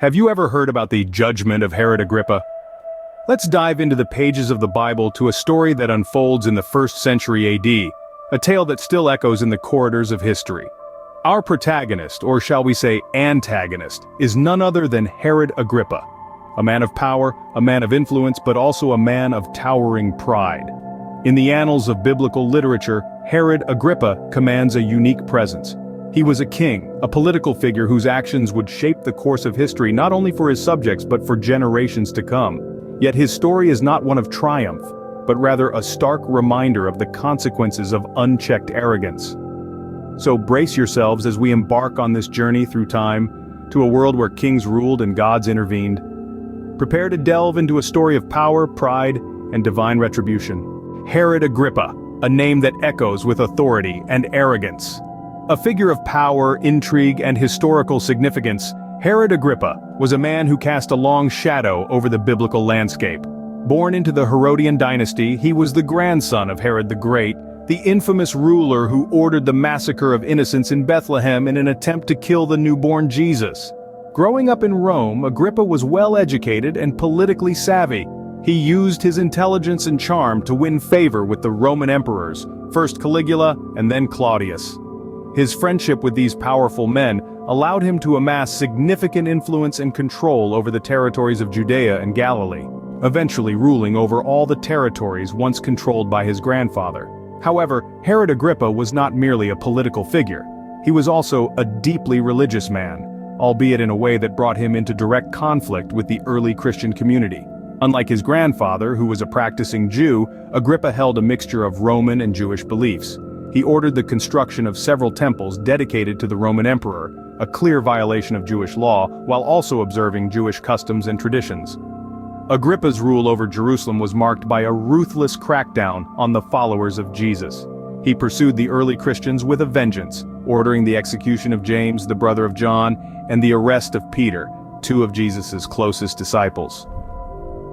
Have you ever heard about the judgment of Herod Agrippa? Let's dive into the pages of the Bible to a story that unfolds in the 1st century AD, a tale that still echoes in the corridors of history. Our protagonist, or shall we say antagonist, is none other than Herod Agrippa, a man of power, a man of influence, but also a man of towering pride. In the annals of biblical literature, Herod Agrippa commands a unique presence. He was a king, a political figure whose actions would shape the course of history not only for his subjects but for generations to come. Yet his story is not one of triumph, but rather a stark reminder of the consequences of unchecked arrogance. So brace yourselves as we embark on this journey through time, to a world where kings ruled and gods intervened. Prepare to delve into a story of power, pride, and divine retribution. Herod Agrippa, a name that echoes with authority and arrogance. A figure of power, intrigue, and historical significance, Herod Agrippa was a man who cast a long shadow over the biblical landscape. Born into the Herodian dynasty, he was the grandson of Herod the Great, the infamous ruler who ordered the massacre of innocents in Bethlehem in an attempt to kill the newborn Jesus. Growing up in Rome, Agrippa was well-educated and politically savvy. He used his intelligence and charm to win favor with the Roman emperors, first Caligula and then Claudius. His friendship with these powerful men allowed him to amass significant influence and control over the territories of Judea and Galilee, eventually ruling over all the territories once controlled by his grandfather. However, Herod Agrippa was not merely a political figure. He was also a deeply religious man, albeit in a way that brought him into direct conflict with the early Christian community. Unlike his grandfather, who was a practicing Jew, Agrippa held a mixture of Roman and Jewish beliefs. He ordered the construction of several temples dedicated to the Roman emperor, a clear violation of Jewish law, while also observing Jewish customs and traditions. Agrippa's rule over Jerusalem was marked by a ruthless crackdown on the followers of Jesus. He pursued the early Christians with a vengeance, ordering the execution of James, the brother of John, and the arrest of Peter, two of Jesus' closest disciples.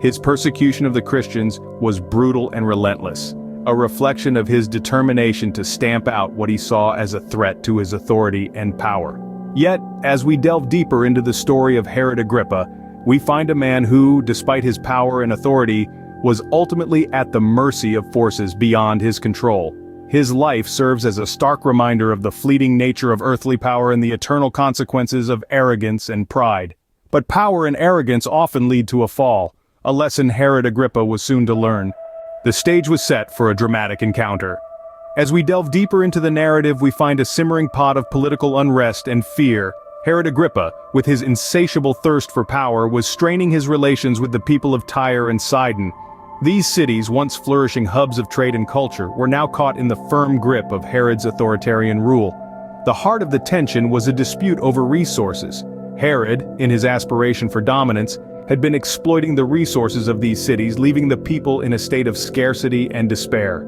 His persecution of the Christians was brutal and relentless, a reflection of his determination to stamp out what he saw as a threat to his authority and power. Yet, as we delve deeper into the story of Herod Agrippa, we find a man who, despite his power and authority, was ultimately at the mercy of forces beyond his control. His life serves as a stark reminder of the fleeting nature of earthly power and the eternal consequences of arrogance and pride. But power and arrogance often lead to a fall, a lesson Herod Agrippa was soon to learn. The stage was set for a dramatic encounter. As we delve deeper into the narrative, we find a simmering pot of political unrest and fear. Herod Agrippa, with his insatiable thirst for power, was straining his relations with the people of Tyre and Sidon. These cities, once flourishing hubs of trade and culture, were now caught in the firm grip of Herod's authoritarian rule. The heart of the tension was a dispute over resources. Herod, in his aspiration for dominance, had been exploiting the resources of these cities, leaving the people in a state of scarcity and despair.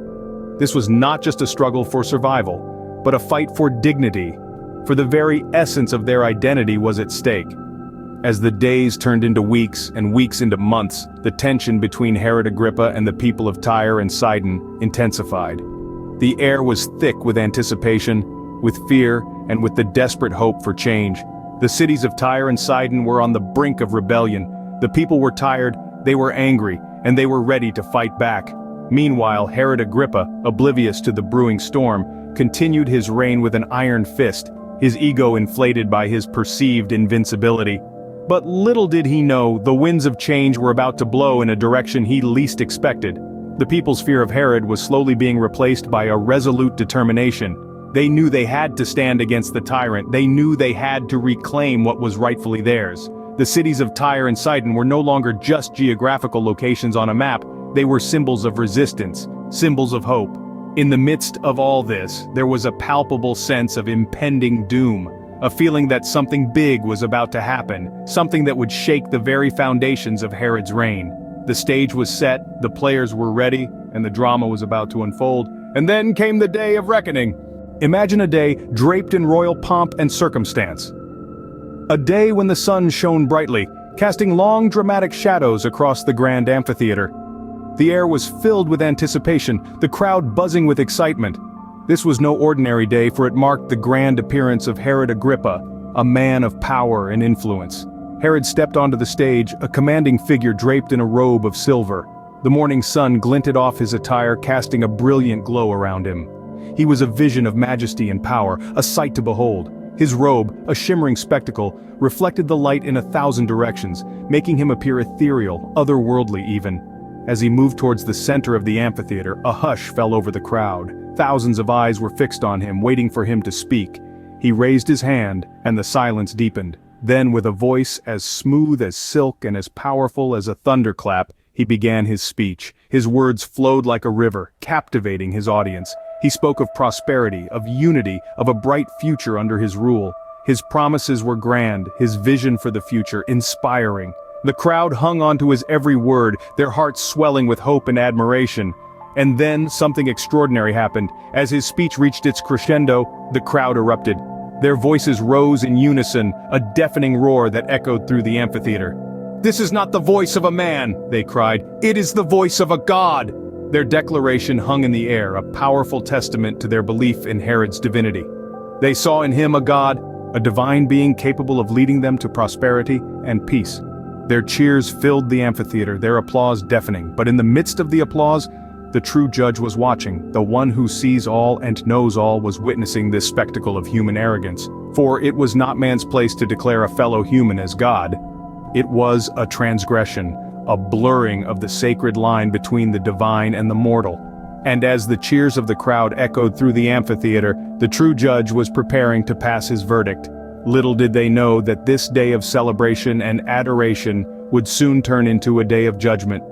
This was not just a struggle for survival, but a fight for dignity, for the very essence of their identity was at stake. As the days turned into weeks and weeks into months, the tension between Herod Agrippa and the people of Tyre and Sidon intensified. The air was thick with anticipation, with fear, and with the desperate hope for change. The cities of Tyre and Sidon were on the brink of rebellion. The people were tired, they were angry, and they were ready to fight back. Meanwhile, Herod Agrippa, oblivious to the brewing storm, continued his reign with an iron fist, his ego inflated by his perceived invincibility. But little did he know, the winds of change were about to blow in a direction he least expected. The people's fear of Herod was slowly being replaced by a resolute determination. They knew they had to stand against the tyrant. They knew they had to reclaim what was rightfully theirs. The cities of Tyre and Sidon were no longer just geographical locations on a map, they were symbols of resistance, symbols of hope. In the midst of all this, there was a palpable sense of impending doom, a feeling that something big was about to happen, something that would shake the very foundations of Herod's reign. The stage was set, the players were ready, and the drama was about to unfold. And then came the day of reckoning. Imagine a day draped in royal pomp and circumstance. A day when the sun shone brightly, casting long dramatic shadows across the grand amphitheater. The air was filled with anticipation, the crowd buzzing with excitement. This was no ordinary day, for it marked the grand appearance of Herod Agrippa, a man of power and influence. Herod stepped onto the stage, a commanding figure draped in a robe of silver. The morning sun glinted off his attire, casting a brilliant glow around him. He was a vision of majesty and power, a sight to behold. His robe, a shimmering spectacle, reflected the light in 1,000 directions, making him appear ethereal, otherworldly even. As he moved towards the center of the amphitheater, a hush fell over the crowd. Thousands of eyes were fixed on him, waiting for him to speak. He raised his hand, and the silence deepened. Then, with a voice as smooth as silk and as powerful as a thunderclap, he began his speech. His words flowed like a river, captivating his audience. He spoke of prosperity, of unity, of a bright future under his rule. His promises were grand, his vision for the future inspiring. The crowd hung on to his every word, their hearts swelling with hope and admiration. And then something extraordinary happened. As his speech reached its crescendo, the crowd erupted. Their voices rose in unison, a deafening roar that echoed through the amphitheater. "This is not the voice of a man," they cried. "It is the voice of a god." Their declaration hung in the air, a powerful testament to their belief in Herod's divinity. They saw in him a god, a divine being capable of leading them to prosperity and peace. Their cheers filled the amphitheater, their applause deafening. But in the midst of the applause, the true judge was watching. The one who sees all and knows all was witnessing this spectacle of human arrogance. For it was not man's place to declare a fellow human as God. It was a transgression, a blurring of the sacred line between the divine and the mortal. And as the cheers of the crowd echoed through the amphitheater, the true judge was preparing to pass his verdict. Little did they know that this day of celebration and adoration would soon turn into a day of judgment.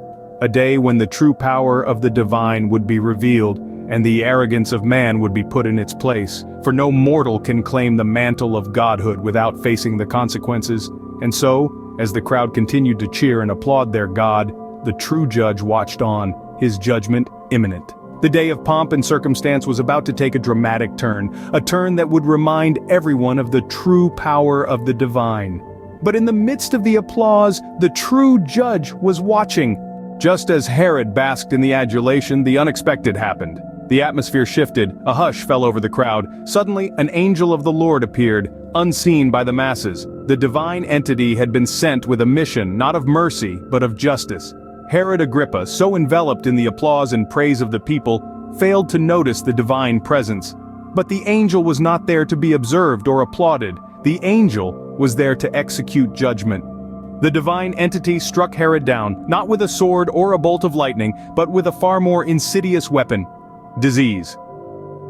A day when the true power of the divine would be revealed, and the arrogance of man would be put in its place. For no mortal can claim the mantle of godhood without facing the consequences. And so, as the crowd continued to cheer and applaud their God, the true judge watched on, his judgment imminent. The day of pomp and circumstance was about to take a dramatic turn, a turn that would remind everyone of the true power of the divine. But in the midst of the applause, the true judge was watching. Just as Herod basked in the adulation, the unexpected happened. The atmosphere shifted, a hush fell over the crowd. Suddenly, an angel of the Lord appeared, unseen by the masses. The divine entity had been sent with a mission, not of mercy, but of justice. Herod Agrippa, so enveloped in the applause and praise of the people, failed to notice the divine presence. But the angel was not there to be observed or applauded. The angel was there to execute judgment. The divine entity struck Herod down, not with a sword or a bolt of lightning, but with a far more insidious weapon: disease.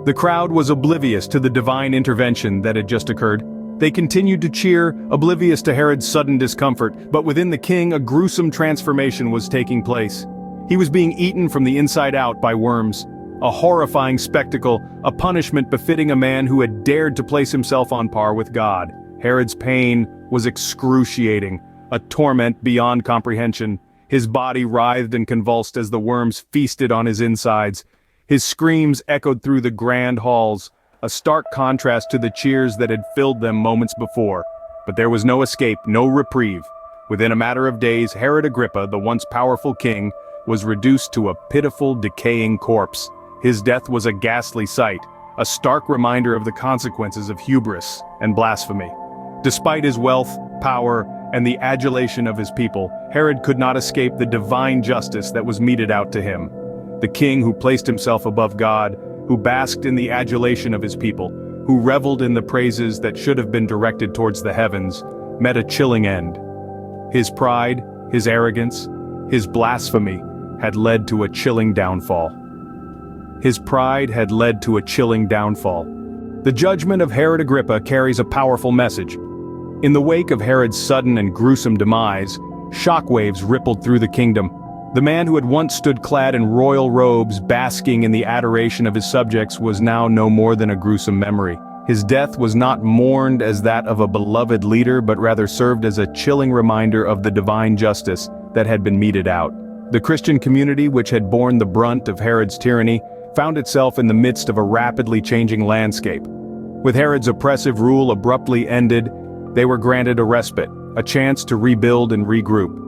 The crowd was oblivious to the divine intervention that had just occurred. They continued to cheer, oblivious to Herod's sudden discomfort, but within the king a gruesome transformation was taking place. He was being eaten from the inside out by worms. A horrifying spectacle, a punishment befitting a man who had dared to place himself on par with God. Herod's pain was excruciating, a torment beyond comprehension. His body writhed and convulsed as the worms feasted on his insides. His screams echoed through the grand halls, a stark contrast to the cheers that had filled them moments before. But there was no escape, no reprieve. Within a matter of days, Herod Agrippa, the once powerful king, was reduced to a pitiful, decaying corpse. His death was a ghastly sight, a stark reminder of the consequences of hubris and blasphemy. Despite his wealth, power, and the adulation of his people, Herod could not escape the divine justice that was meted out to him. The king who placed himself above God, who basked in the adulation of his people, who reveled in the praises that should have been directed towards the heavens, met a chilling end. His pride, his arrogance, his blasphemy had led to a chilling downfall. His pride had led to a chilling downfall. The judgment of Herod Agrippa carries a powerful message. In the wake of Herod's sudden and gruesome demise, shockwaves rippled through the kingdom. The man who had once stood clad in royal robes, basking in the adoration of his subjects, was now no more than a gruesome memory. His death was not mourned as that of a beloved leader, but rather served as a chilling reminder of the divine justice that had been meted out. The Christian community, which had borne the brunt of Herod's tyranny, found itself in the midst of a rapidly changing landscape. With Herod's oppressive rule abruptly ended, they were granted a respite, a chance to rebuild and regroup.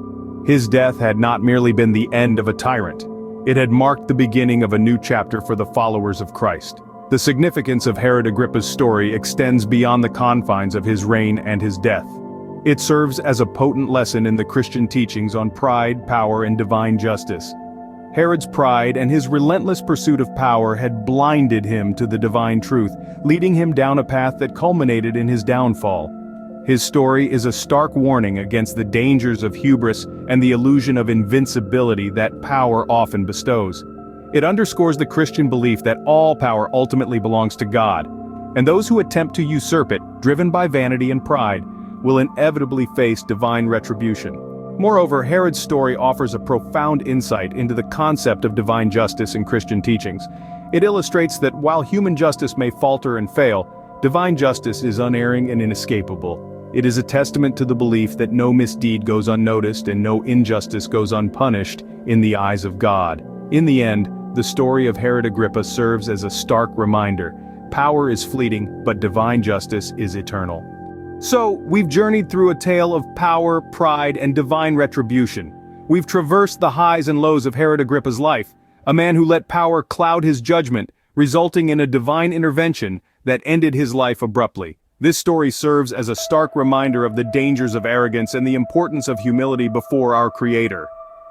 His death had not merely been the end of a tyrant. It had marked the beginning of a new chapter for the followers of Christ. The significance of Herod Agrippa's story extends beyond the confines of his reign and his death. It serves as a potent lesson in the Christian teachings on pride, power, and divine justice. Herod's pride and his relentless pursuit of power had blinded him to the divine truth, leading him down a path that culminated in his downfall. His story is a stark warning against the dangers of hubris and the illusion of invincibility that power often bestows. It underscores the Christian belief that all power ultimately belongs to God, and those who attempt to usurp it, driven by vanity and pride, will inevitably face divine retribution. Moreover, Herod's story offers a profound insight into the concept of divine justice in Christian teachings. It illustrates that while human justice may falter and fail, divine justice is unerring and inescapable. It is a testament to the belief that no misdeed goes unnoticed and no injustice goes unpunished in the eyes of God. In the end, the story of Herod Agrippa serves as a stark reminder. Power is fleeting, but divine justice is eternal. So, we've journeyed through a tale of power, pride, and divine retribution. We've traversed the highs and lows of Herod Agrippa's life, a man who let power cloud his judgment, resulting in a divine intervention that ended his life abruptly. This story serves as a stark reminder of the dangers of arrogance and the importance of humility before our Creator.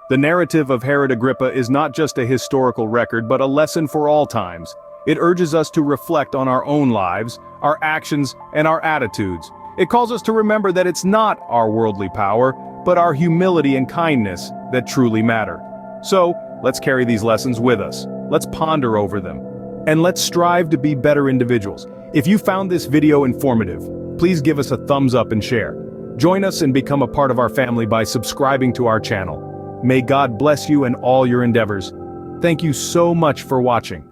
The narrative of Herod Agrippa is not just a historical record but a lesson for all times. It urges us to reflect on our own lives, our actions, and our attitudes. It calls us to remember that it's not our worldly power, but our humility and kindness that truly matter. So, let's carry these lessons with us. Let's ponder over them. And let's strive to be better individuals. If you found this video informative, please give us a thumbs up and share. Join us and become a part of our family by subscribing to our channel. May God bless you in all your endeavors. Thank you so much for watching.